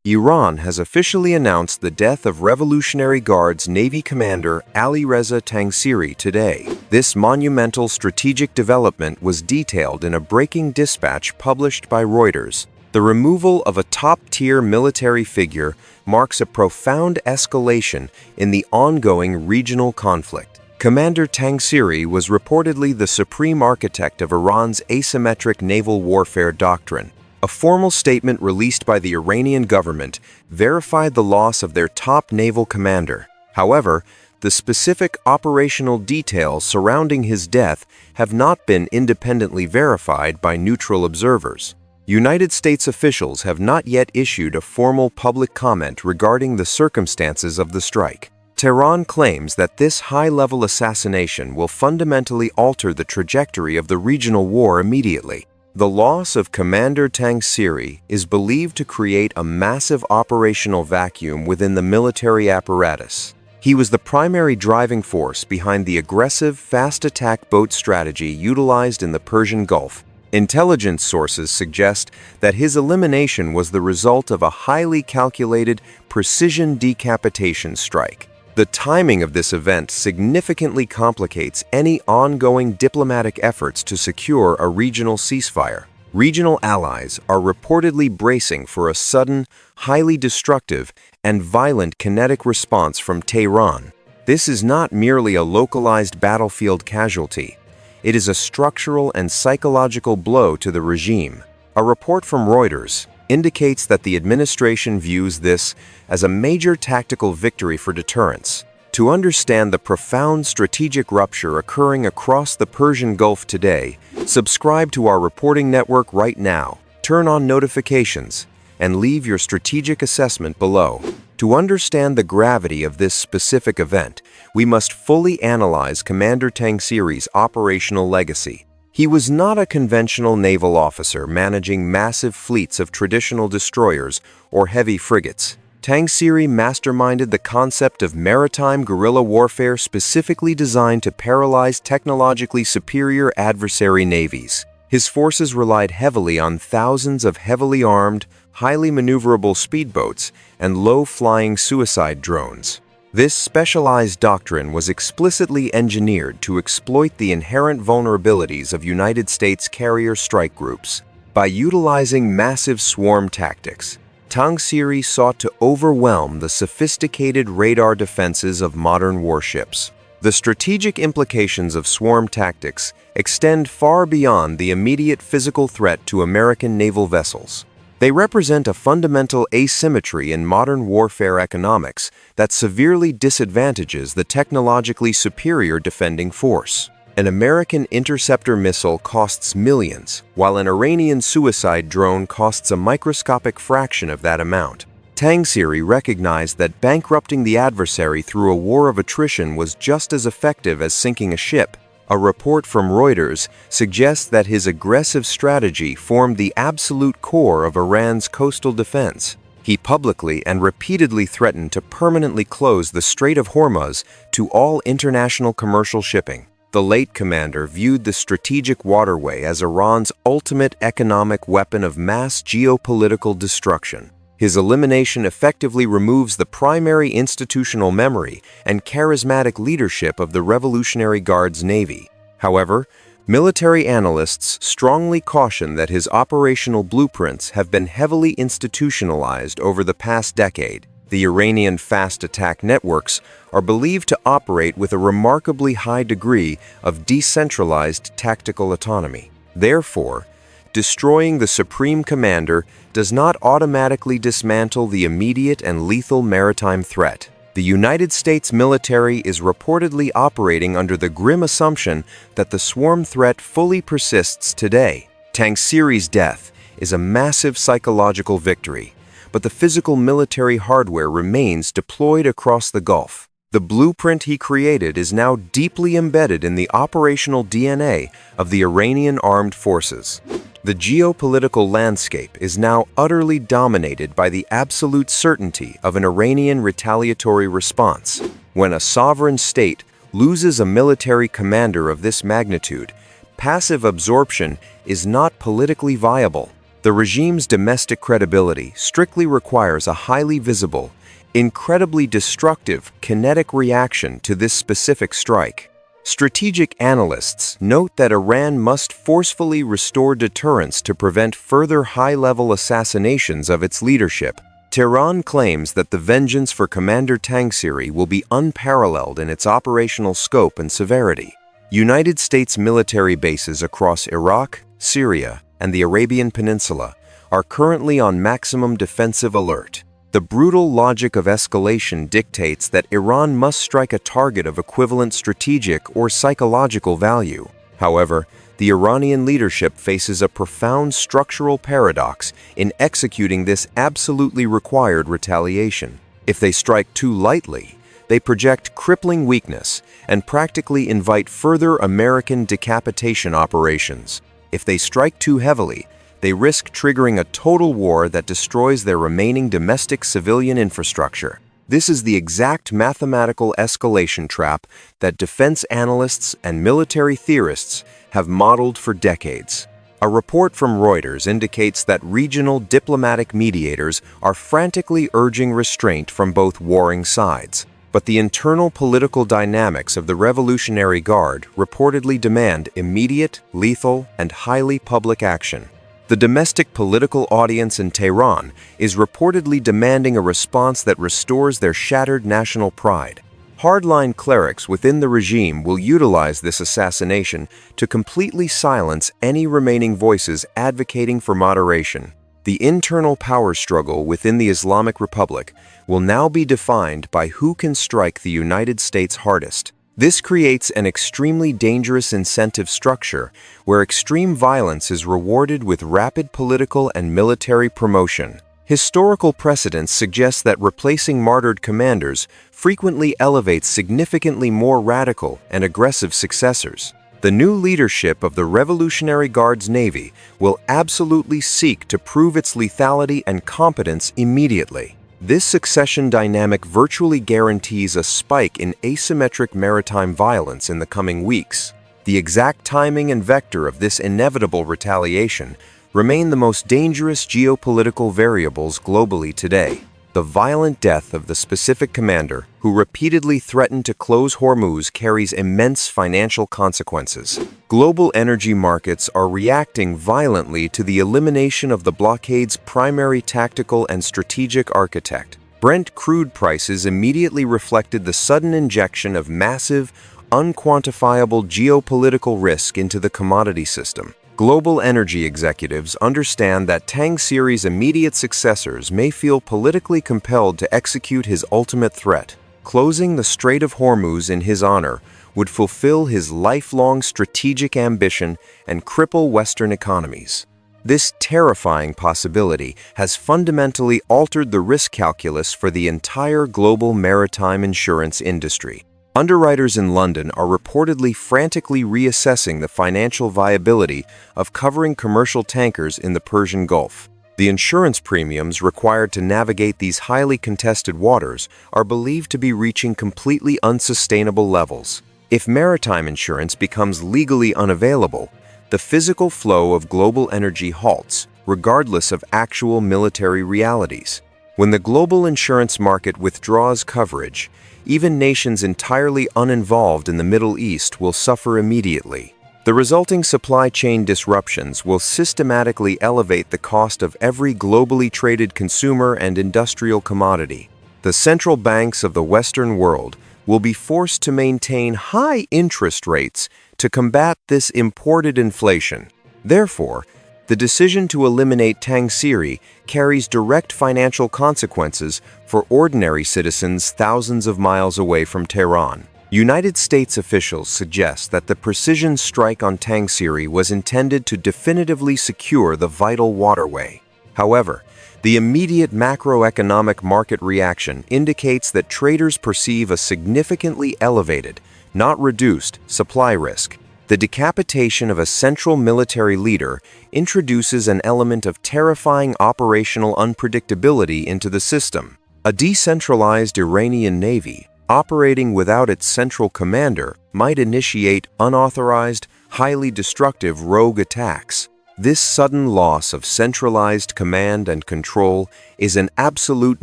Iran has officially announced the death of Revolutionary Guards Navy Commander Alireza Tangsiri today. This monumental strategic development was detailed in a breaking dispatch published by Reuters. The removal of a top-tier military figure marks a profound escalation in the ongoing regional conflict. Commander Tangsiri was reportedly the supreme architect of Iran's asymmetric naval warfare doctrine. A formal statement released by the Iranian government verified the loss of their top naval commander. However, the specific operational details surrounding his death have not been independently verified by neutral observers. United States officials have not yet issued a formal public comment regarding the circumstances of the strike. Tehran claims that this high-level assassination will fundamentally alter the trajectory of the regional war immediately. The loss of Commander Tangsiri is believed to create a massive operational vacuum within the military apparatus. He was the primary driving force behind the aggressive, fast-attack boat strategy utilized in the Persian Gulf. Intelligence sources suggest that his elimination was the result of a highly calculated, precision decapitation strike. The timing of this event significantly complicates any ongoing diplomatic efforts to secure a regional ceasefire. Regional allies are reportedly bracing for a sudden, highly destructive, and violent kinetic response from Tehran. This is not merely a localized battlefield casualty. It is a structural and psychological blow to the regime. A report from Reuters indicates that the administration views this as a major tactical victory for deterrence. To understand the profound strategic rupture occurring across the Persian Gulf today, subscribe to our reporting network right now, turn on notifications, and leave your strategic assessment below. To understand the gravity of this specific event, we must fully analyze Commander Tangsiri's operational legacy. He was not a conventional naval officer managing massive fleets of traditional destroyers or heavy frigates. Tangsiri masterminded the concept of maritime guerrilla warfare specifically designed to paralyze technologically superior adversary navies. His forces relied heavily on thousands of heavily armed, highly maneuverable speedboats and low-flying suicide drones. This specialized doctrine was explicitly engineered to exploit the inherent vulnerabilities of United States carrier strike groups. By utilizing massive swarm tactics, Tangsiri sought to overwhelm the sophisticated radar defenses of modern warships. The strategic implications of swarm tactics extend far beyond the immediate physical threat to American naval vessels. They represent a fundamental asymmetry in modern warfare economics that severely disadvantages the technologically superior defending force. An American interceptor missile costs millions, while an Iranian suicide drone costs a microscopic fraction of that amount. Tangsiri recognized that bankrupting the adversary through a war of attrition was just as effective as sinking a ship. A report from Reuters suggests that his aggressive strategy formed the absolute core of Iran's coastal defense. He publicly and repeatedly threatened to permanently close the Strait of Hormuz to all international commercial shipping. The late commander viewed the strategic waterway as Iran's ultimate economic weapon of mass geopolitical destruction. His elimination effectively removes the primary institutional memory and charismatic leadership of the Revolutionary Guards Navy. However, military analysts strongly caution that his operational blueprints have been heavily institutionalized over the past decade. The Iranian fast attack networks are believed to operate with a remarkably high degree of decentralized tactical autonomy. Therefore, destroying the supreme commander does not automatically dismantle the immediate and lethal maritime threat. The United States military is reportedly operating under the grim assumption that the swarm threat fully persists today. Tangsiri's death is a massive psychological victory, but the physical military hardware remains deployed across the Gulf. The blueprint he created is now deeply embedded in the operational DNA of the Iranian armed forces. The geopolitical landscape is now utterly dominated by the absolute certainty of an Iranian retaliatory response. When a sovereign state loses a military commander of this magnitude, passive absorption is not politically viable. The regime's domestic credibility strictly requires a highly visible, incredibly destructive, kinetic reaction to this specific strike. Strategic analysts note that Iran must forcefully restore deterrence to prevent further high-level assassinations of its leadership. Tehran claims that the vengeance for Commander Tangsiri will be unparalleled in its operational scope and severity. United States military bases across Iraq, Syria, and the Arabian Peninsula are currently on maximum defensive alert. The brutal logic of escalation dictates that Iran must strike a target of equivalent strategic or psychological value. However, the Iranian leadership faces a profound structural paradox in executing this absolutely required retaliation. If they strike too lightly, they project crippling weakness and practically invite further American decapitation operations. If they strike too heavily, they risk triggering a total war that destroys their remaining domestic civilian infrastructure. This is the exact mathematical escalation trap that defense analysts and military theorists have modeled for decades. A report from Reuters indicates that regional diplomatic mediators are frantically urging restraint from both warring sides. But the internal political dynamics of the Revolutionary Guard reportedly demand immediate, lethal, and highly public action. The domestic political audience in Tehran is reportedly demanding a response that restores their shattered national pride. Hardline clerics within the regime will utilize this assassination to completely silence any remaining voices advocating for moderation. The internal power struggle within the Islamic Republic will now be defined by who can strike the United States hardest. This creates an extremely dangerous incentive structure where extreme violence is rewarded with rapid political and military promotion. Historical precedents suggest that replacing martyred commanders frequently elevates significantly more radical and aggressive successors. The new leadership of the Revolutionary Guard's Navy will absolutely seek to prove its lethality and competence immediately. This succession dynamic virtually guarantees a spike in asymmetric maritime violence in the coming weeks. The exact timing and vector of this inevitable retaliation remain the most dangerous geopolitical variables globally today. The violent death of the specific commander, who repeatedly threatened to close Hormuz, carries immense financial consequences. Global energy markets are reacting violently to the elimination of the blockade's primary tactical and strategic architect. Brent crude prices immediately reflected the sudden injection of massive, unquantifiable geopolitical risk into the commodity system. Global energy executives understand that Tangsiri's immediate successors may feel politically compelled to execute his ultimate threat. Closing the Strait of Hormuz in his honor would fulfill his lifelong strategic ambition and cripple Western economies. This terrifying possibility has fundamentally altered the risk calculus for the entire global maritime insurance industry. Underwriters in London are reportedly frantically reassessing the financial viability of covering commercial tankers in the Persian Gulf. The insurance premiums required to navigate these highly contested waters are believed to be reaching completely unsustainable levels. If maritime insurance becomes legally unavailable, the physical flow of global energy halts, regardless of actual military realities. When the global insurance market withdraws coverage, even nations entirely uninvolved in the Middle East will suffer immediately. The resulting supply chain disruptions will systematically elevate the cost of every globally traded consumer and industrial commodity. The central banks of the Western world will be forced to maintain high interest rates to combat this imported inflation. Therefore, the decision to eliminate Tangsiri carries direct financial consequences for ordinary citizens thousands of miles away from Tehran. United States officials suggest that the precision strike on Tangsiri was intended to definitively secure the vital waterway. However, the immediate macroeconomic market reaction indicates that traders perceive a significantly elevated, not reduced, supply risk. The decapitation of a central military leader introduces an element of terrifying operational unpredictability into the system. A decentralized Iranian Navy, operating without its central commander, might initiate unauthorized, highly destructive rogue attacks. This sudden loss of centralized command and control is an absolute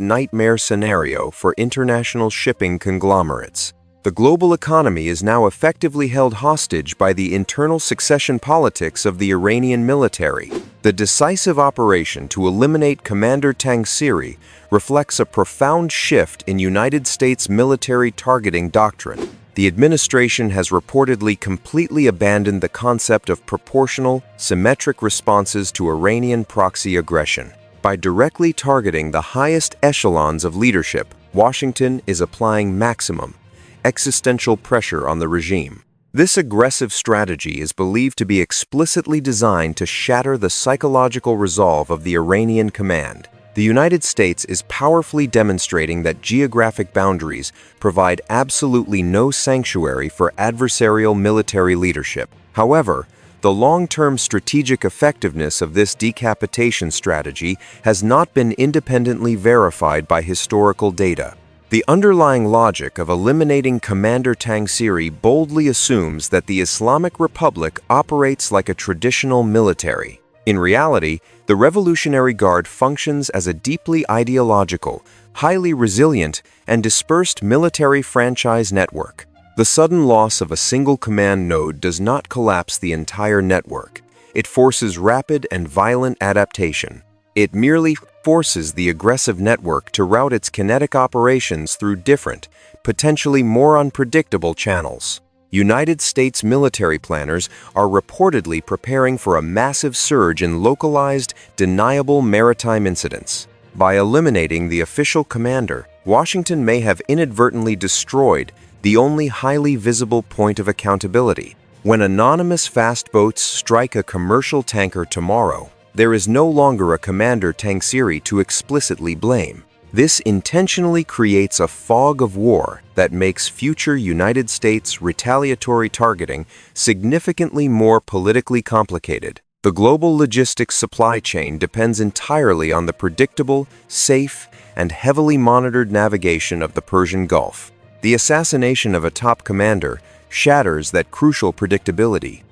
nightmare scenario for international shipping conglomerates. The global economy is now effectively held hostage by the internal succession politics of the Iranian military. The decisive operation to eliminate Commander Tangsiri reflects a profound shift in United States military targeting doctrine. The administration has reportedly completely abandoned the concept of proportional, symmetric responses to Iranian proxy aggression. By directly targeting the highest echelons of leadership, Washington is applying maximum existential pressure on the regime. This aggressive strategy is believed to be explicitly designed to shatter the psychological resolve of the Iranian command. The United States is powerfully demonstrating that geographic boundaries provide absolutely no sanctuary for adversarial military leadership. However, the long-term strategic effectiveness of this decapitation strategy has not been independently verified by historical data. The underlying logic of eliminating Commander Tangsiri boldly assumes that the Islamic Republic operates like a traditional military. In reality, the Revolutionary Guard functions as a deeply ideological, highly resilient, and dispersed military franchise network. The sudden loss of a single command node does not collapse the entire network. It forces rapid and violent adaptation. It merely forces the aggressive network to route its kinetic operations through different, potentially more unpredictable channels. United States military planners are reportedly preparing for a massive surge in localized, deniable maritime incidents. By eliminating the official commander, Washington may have inadvertently destroyed the only highly visible point of accountability. When anonymous fast boats strike a commercial tanker tomorrow, there is no longer a Commander Tangsiri to explicitly blame. This intentionally creates a fog of war that makes future United States retaliatory targeting significantly more politically complicated. The global logistics supply chain depends entirely on the predictable, safe, and heavily monitored navigation of the Persian Gulf. The assassination of a top commander shatters that crucial predictability,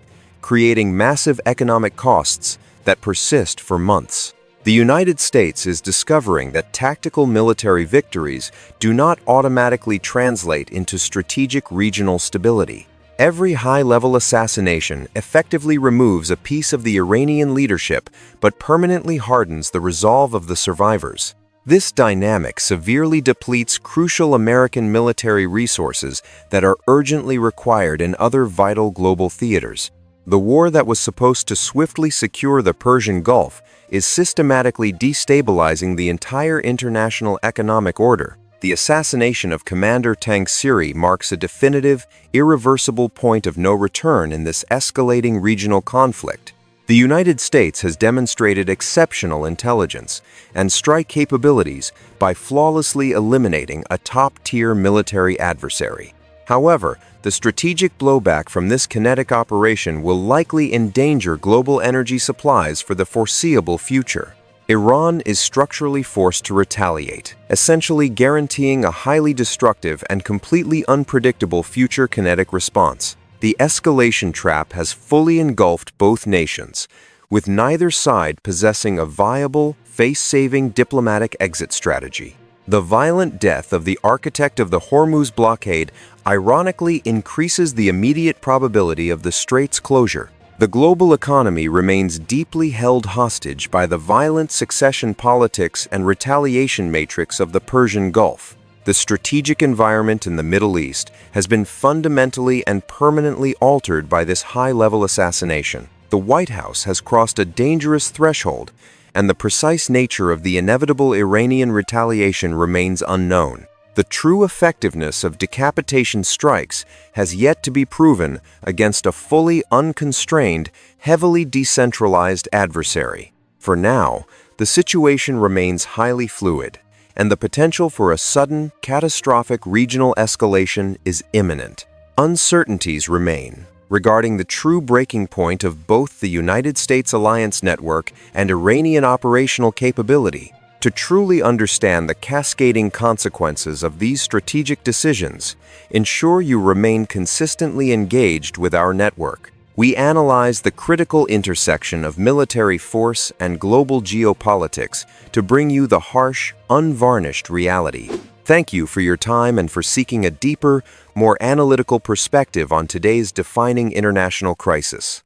creating massive economic costs that persist for months. The United States is discovering that tactical military victories do not automatically translate into strategic regional stability. Every high-level assassination effectively removes a piece of the Iranian leadership but permanently hardens the resolve of the survivors. This dynamic severely depletes crucial American military resources that are urgently required in other vital global theaters. The war that was supposed to swiftly secure the Persian Gulf is systematically destabilizing the entire international economic order. The assassination of Commander Tangsiri marks a definitive, irreversible point of no return in this escalating regional conflict. The United States has demonstrated exceptional intelligence and strike capabilities by flawlessly eliminating a top-tier military adversary. However, the strategic blowback from this kinetic operation will likely endanger global energy supplies for the foreseeable future. Iran is structurally forced to retaliate, essentially guaranteeing a highly destructive and completely unpredictable future kinetic response. The escalation trap has fully engulfed both nations, with neither side possessing a viable, face-saving diplomatic exit strategy. The violent death of the architect of the Hormuz blockade ironically increases the immediate probability of the strait's closure. The global economy remains deeply held hostage by the violent succession politics and retaliation matrix of the Persian Gulf. The strategic environment in the Middle East has been fundamentally and permanently altered by this high-level assassination. The White House has crossed a dangerous threshold, and the precise nature of the inevitable Iranian retaliation remains unknown. The true effectiveness of decapitation strikes has yet to be proven against a fully unconstrained, heavily decentralized adversary. For now, the situation remains highly fluid, and the potential for a sudden, catastrophic regional escalation is imminent. Uncertainties remain regarding the true breaking point of both the United States alliance network and Iranian operational capability. To truly understand the cascading consequences of these strategic decisions, ensure you remain consistently engaged with our network. We analyze the critical intersection of military force and global geopolitics to bring you the harsh, unvarnished reality. Thank you for your time and for seeking a deeper, more analytical perspective on today's defining international crisis.